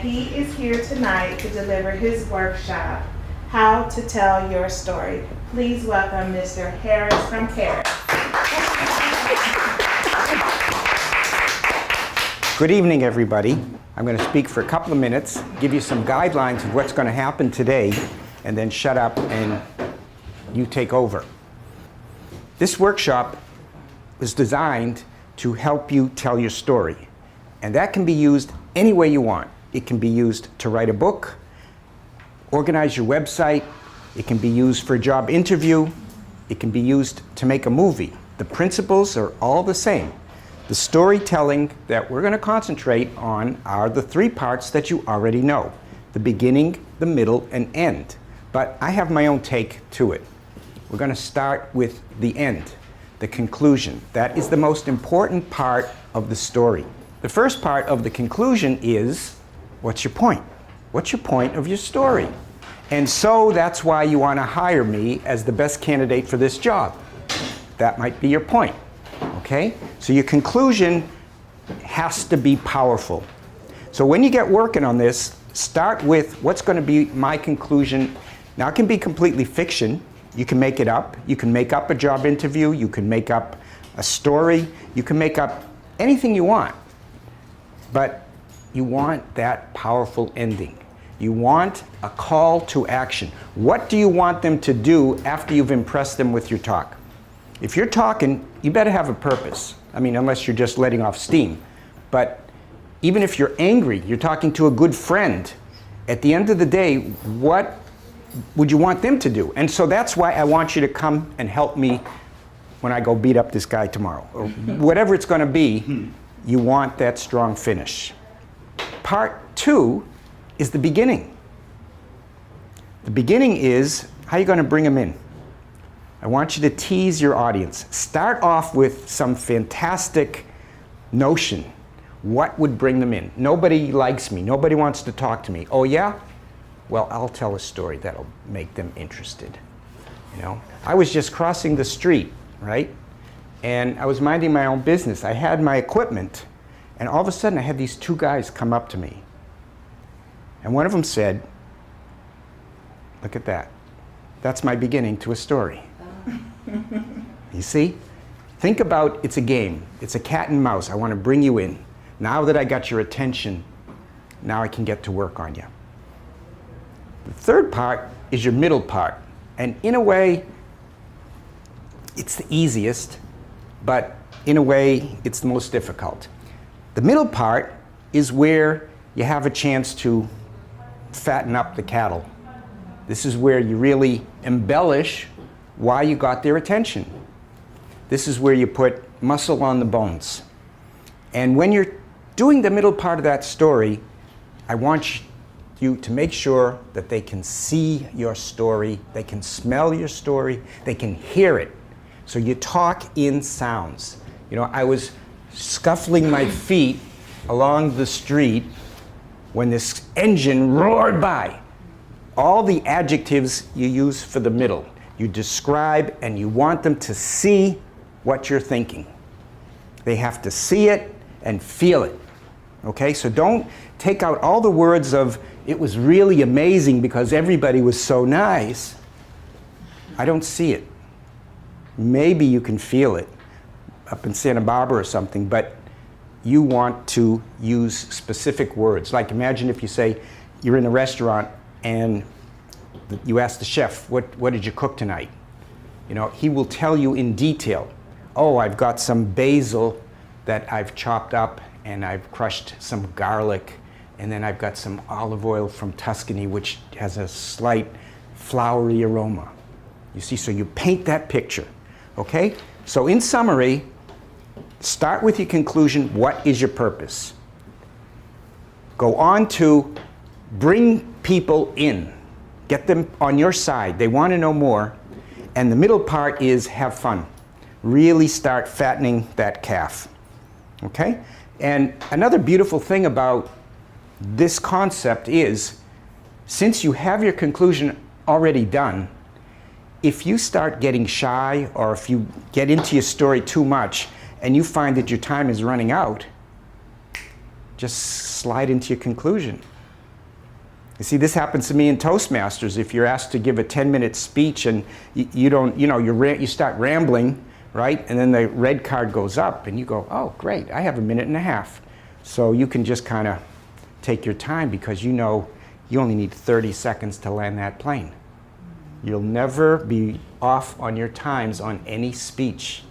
he is here tonight to deliver his workshop, How to Tell Your Story. Please welcome Mr. Harris from Paris. Good evening, everybody. I'm going to speak for a couple of minutes, give you some guidelines of what's going to happen today, and then shut up and you take over. This workshop was designed to help you tell your story, and that can be used any way you want. It can be used to write a book, organize your website, it can be used for a job interview, it can be used to make a movie. The principles are all the same. The storytelling that we're going to concentrate on are the three parts that you already know: the beginning, the middle, and end. But I have my own take to it. We're going to start with the end, the conclusion. That is the most important part of the story. The first part of the conclusion is, what's your point? What's your point of your story? And so that's why you want to hire me as the best candidate for this job. That might be your point. Okay? So your conclusion has to be powerful. So when you get working on this, start with what's going to be my conclusion. Now, it can be completely fiction. You can make it up. You can make up a job interview. You can make up a story. You can make up anything you want. But you want that powerful ending. You want a call to action. What do you want them to do after you've impressed them with your talk? If you're talking, you better have a purpose. I mean, unless you're just letting off steam. But even if you're angry, you're talking to a good friend, at the end of the day, what would you want them to do? And so that's why I want you to come and help me when I go beat up this guy tomorrow. Or whatever it's going to be, you want that strong finish. Part two is the beginning. The beginning is, how are you going to bring them in? I want you to tease your audience. Start off with some fantastic notion. What would bring them in? Nobody likes me. Nobody wants to talk to me. Oh, yeah? Well, I'll tell a story that'll make them interested. You know, I was just crossing the street, right? And I was minding my own business. I had my equipment, and all of a sudden I had these two guys come up to me. And one of them said, "Look at that. That's my beginning to a story." You see? Think about, it's a game. It's a cat and mouse. I want to bring you in. Now that I got your attention, now I can get to work on you. The third part is your middle part. And in a way, it's the easiest, but in a way, it's the most difficult. The middle part is where you have a chance to fatten up the cattle. This is where you really embellish why you got their attention. This is where you put muscle on the bones. And when you're doing the middle part of that story, I want you to make sure that they can see your story, they can smell your story, they can hear it. So you talk in sounds. You know, I was scuffling my feet along the street when this engine roared by. All the adjectives you use for the middle. You describe, and you want them to see what you're thinking. They have to see it and feel it. Okay, so don't take out all the words of, "It was really amazing because everybody was so nice." I don't see it. Maybe you can feel it up in Santa Barbara or something, but you want to use specific words. Like, imagine if you say, you're in a restaurant and you ask the chef, what did you cook tonight? You know, he will tell you in detail. Oh, I've got some basil that I've chopped up, and I've crushed some garlic, and then I've got some olive oil from Tuscany, which has a slight flowery aroma. You see, so you paint that picture, okay? So in summary, start with your conclusion. What is your purpose? Go on to bring people in. Get them on your side. They want to know more. And the middle part is have fun. Really start fattening that calf. Okay? And another beautiful thing about this concept is, since you have your conclusion already done, if you start getting shy, or if you get into your story too much and you find that your time is running out, just slide into your conclusion. You see, this happens to me in Toastmasters. If you're asked to give a 10-minute speech and you don't, you start rambling, right? And then the red card goes up and you go, oh, great, I have a minute and a half. So you can just kind of take your time because you know you only need 30 seconds to land that plane. You'll never be off on your times on any speech.